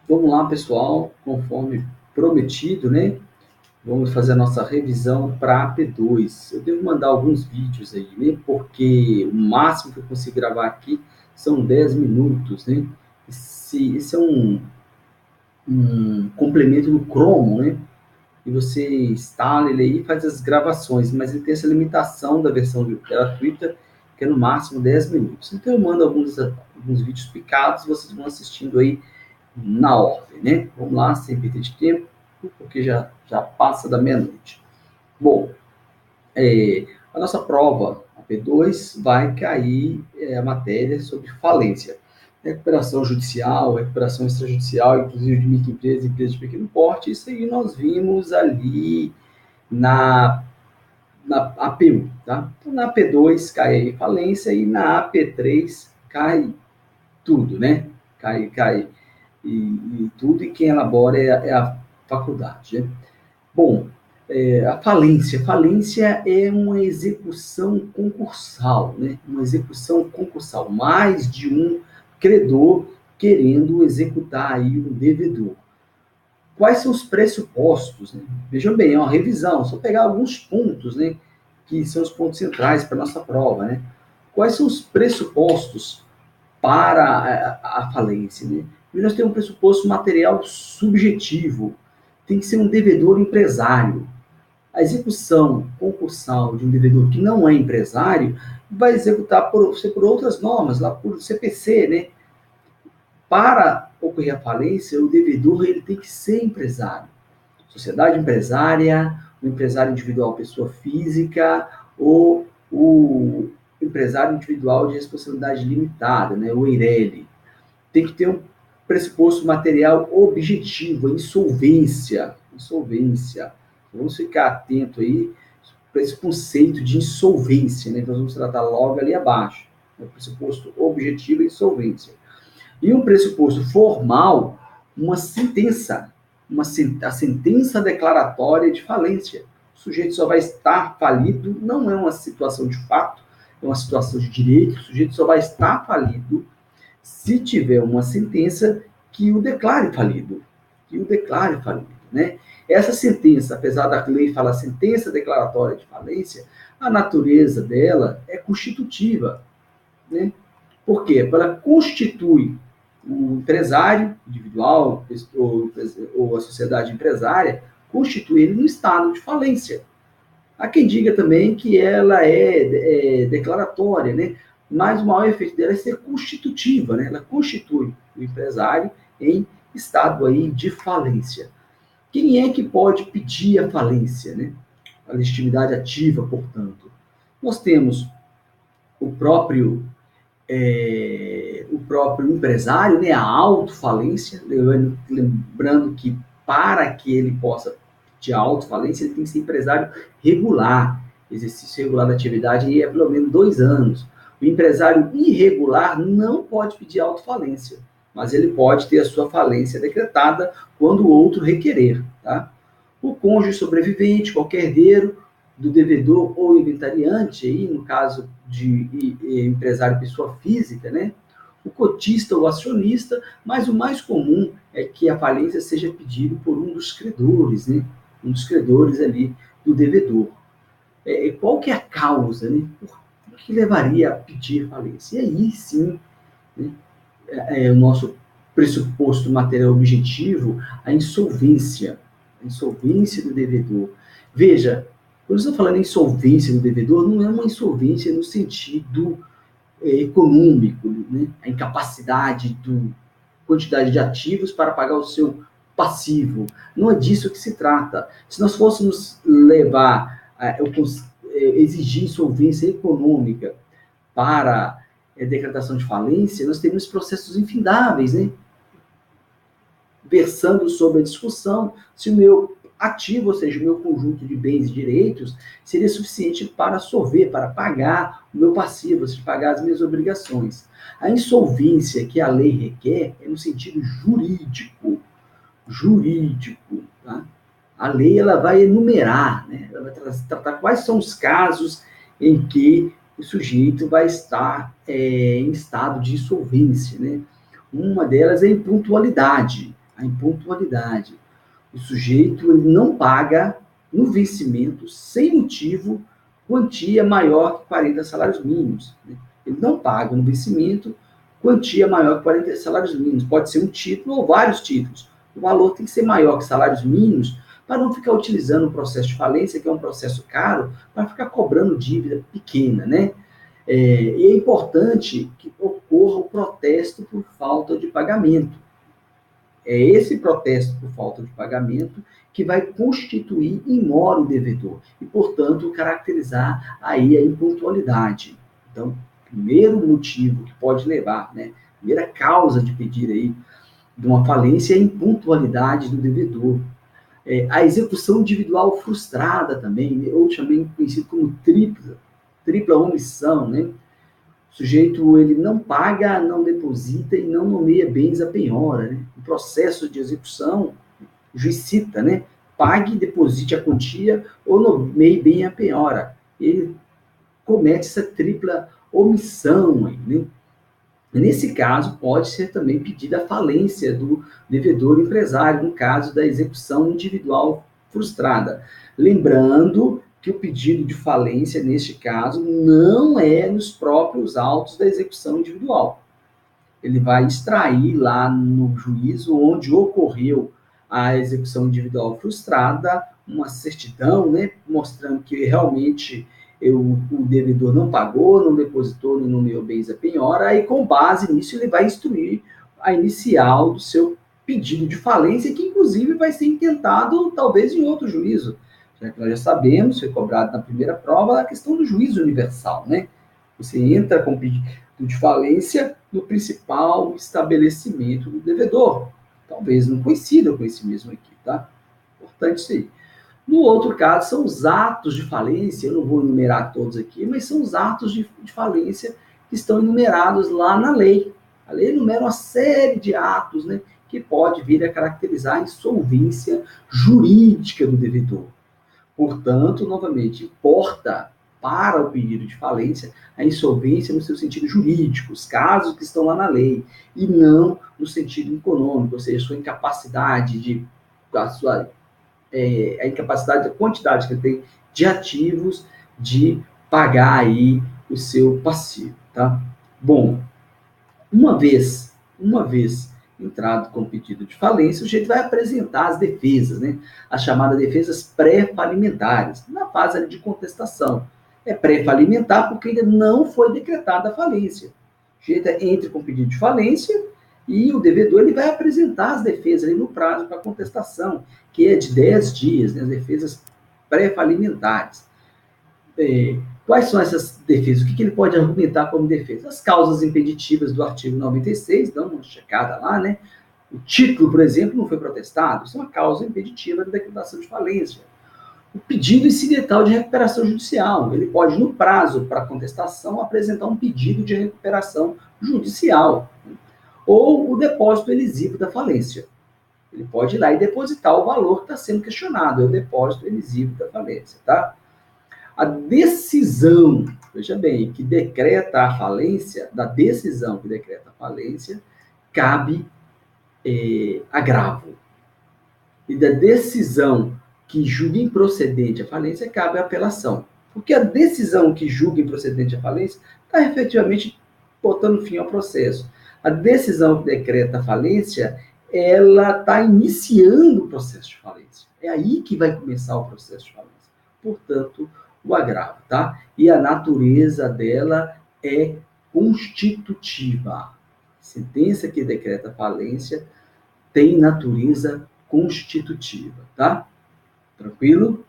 Vamos lá, pessoal, conforme prometido, né? Vamos fazer a nossa revisão para a AP2. Eu devo mandar alguns vídeos aí, né? Porque o máximo que eu consigo gravar aqui são 10 minutos, né? Esse é um complemento do Chrome, né? E você instala ele aí e faz as gravações, mas ele tem essa limitação da versão gratuita, que é no máximo 10 minutos. Então eu mando alguns vídeos picados, vocês vão assistindo aí na ordem, né? Vamos lá, sem perder de tempo, porque já passa da meia-noite. Bom, a nossa prova, a P2, vai cair a matéria sobre falência. Recuperação extrajudicial, inclusive de microempresas, empresas de pequeno porte, isso aí nós vimos ali na, na AP1, tá? Então, na AP2 cai a falência e na AP3 cai tudo, né? Cai e tudo, e quem elabora é a faculdade. Né? Bom, a falência. Falência é uma execução concursal, né? Uma execução concursal. Mais de um credor querendo executar aí um devedor. Quais são os pressupostos? Né? Vejam bem, é uma revisão, só pegar alguns pontos, né? Que são os pontos centrais para a nossa prova, né? Quais são os pressupostos para a falência? Né? E nós temos um pressuposto material subjetivo, tem que ser um devedor empresário. A execução concursal de um devedor que não é empresário vai executar por outras normas, lá por CPC, né? Para ocorrer a falência, o devedor ele tem que ser empresário. Sociedade empresária, o empresário individual pessoa física ou o empresário individual de responsabilidade limitada, né? O EIRELI. Tem que ter um pressuposto material objetivo, insolvência. Insolvência. Vamos ficar atento aí para esse conceito de insolvência, né? Nós vamos tratar logo ali abaixo. O pressuposto objetivo e insolvência. E um pressuposto formal, uma sentença, a sentença declaratória de falência. O sujeito só vai estar falido, não é uma situação de fato, é uma situação de direito, o sujeito só vai estar falido se tiver uma sentença que o declare falido, né? Essa sentença, apesar da lei falar sentença declaratória de falência, a natureza dela é constitutiva, né? Por quê? Porque ela constitui o empresário individual ou a sociedade empresária, constitui ele no estado de falência. Há quem diga também que ela é declaratória, né? Mas o maior efeito dela é ser constitutiva, né? Ela constitui o empresário em estado aí de falência. Quem é que pode pedir a falência, né? A legitimidade ativa, portanto. Nós temos o próprio empresário, né, a autofalência, lembrando que para que ele possa ter autofalência, ele tem que ser empresário regular, exercício regular da atividade e é pelo menos 2 anos. O empresário irregular não pode pedir autofalência, mas ele pode ter a sua falência decretada quando o outro requerer. Tá? O cônjuge sobrevivente, qualquer herdeiro do devedor ou inventariante, aí, no caso de empresário pessoa física, né? O cotista ou acionista, mas o mais comum é que a falência seja pedida por um dos credores, né? Um dos credores ali do devedor. Qual que é a causa, né? Por que levaria a pedir falência? E aí sim, né? O nosso pressuposto material objetivo, a insolvência do devedor. Veja, quando eu estou falando em insolvência do devedor, não é uma insolvência no sentido econômico, né? A incapacidade do quantidade de ativos para pagar o seu passivo. Não é disso que se trata. Se nós fôssemos levar, exigir insolvência econômica para decretação de falência, nós teríamos processos infindáveis, né? Versando sobre a discussão se o meu ativo, ou seja, o meu conjunto de bens e direitos, seria suficiente para solver, para pagar o meu passivo, ou seja, pagar as minhas obrigações. A insolvência que a lei requer é no sentido jurídico. Tá? A lei ela vai enumerar, né? Ela vai tratar quais são os casos em que o sujeito vai estar em estado de insolvência. Né? Uma delas é a impuntualidade. a impontualidade. O sujeito ele não paga no vencimento, sem motivo, quantia maior que 40 salários mínimos. Né? Ele não paga no vencimento quantia maior que 40 salários mínimos. Pode ser um título ou vários títulos. O valor tem que ser maior que salários mínimos para não ficar utilizando o processo de falência, que é um processo caro, para ficar cobrando dívida pequena, né? E é importante que ocorra o protesto por falta de pagamento. É esse protesto por falta de pagamento que vai constituir in mora o devedor e, portanto, caracterizar aí a impontualidade. Então, primeiro motivo que pode levar, né, primeira causa de pedir aí de uma falência é a impontualidade do devedor. A execução individual frustrada também, ou também conhecido como tripla omissão, né? O sujeito ele não paga, não deposita e não nomeia bens à penhora. Né? O processo de execução, o juiz cita, né? Pague, deposite a quantia ou nomeie bem a penhora. Ele comete essa tripla omissão. Né? Nesse caso, pode ser também pedida a falência do devedor empresário, no caso da execução individual frustrada. Lembrando que o pedido de falência, neste caso, não é nos próprios autos da execução individual. Ele vai extrair lá no juízo onde ocorreu a execução individual frustrada, uma certidão, né, mostrando que realmente o devedor não pagou, não depositou, não nomeou bens a penhora, e com base nisso ele vai instruir a inicial do seu pedido de falência, que inclusive vai ser intentado talvez em outro juízo, já que nós já sabemos, foi cobrado na primeira prova, a questão do juízo universal, né? Você entra com pedido de falência no principal estabelecimento do devedor. Talvez não coincida com esse mesmo aqui, tá? Importante isso aí. No outro caso, são os atos de falência, eu não vou enumerar todos aqui, mas são os atos de falência que estão enumerados lá na lei. A lei enumera uma série de atos, né, que pode vir a caracterizar a insolvência jurídica do devedor. Portanto, novamente, importa para o pedido de falência a insolvência no seu sentido jurídico, os casos que estão lá na lei, e não no sentido econômico, ou seja, sua incapacidade a incapacidade, a quantidade que ele tem de ativos de pagar aí o seu passivo, tá? Bom, uma vez entrado com o pedido de falência, o sujeito vai apresentar as defesas, né? As chamadas defesas pré-falimentares, na fase de contestação. É pré-falimentar porque ainda não foi decretada a falência. O sujeito entra com o pedido de falência e o devedor ele vai apresentar as defesas ali no prazo para contestação, que é de 10 dias, né? As defesas pré-falimentares. Quais são essas defesas? O que ele pode argumentar como defesa? As causas impeditivas do artigo 96, dão uma checada lá, né? O título, por exemplo, não foi protestado, isso é uma causa impeditiva da decretação de falência. O pedido incidental de recuperação judicial, ele pode, no prazo para contestação, apresentar um pedido de recuperação judicial. Ou o depósito elisivo da falência. Ele pode ir lá e depositar o valor que está sendo questionado, é o depósito elisivo da falência, tá? A decisão, veja bem, que decreta a falência, da decisão que decreta a falência, cabe agravo. E da decisão que julga improcedente a falência, cabe apelação. Porque a decisão que julga improcedente a falência está efetivamente botando fim ao processo. A decisão que decreta a falência, ela está iniciando o processo de falência. É aí que vai começar o processo de falência. Portanto, o agravo, tá? E a natureza dela é constitutiva. A sentença que decreta falência tem natureza constitutiva, tá? Tranquilo?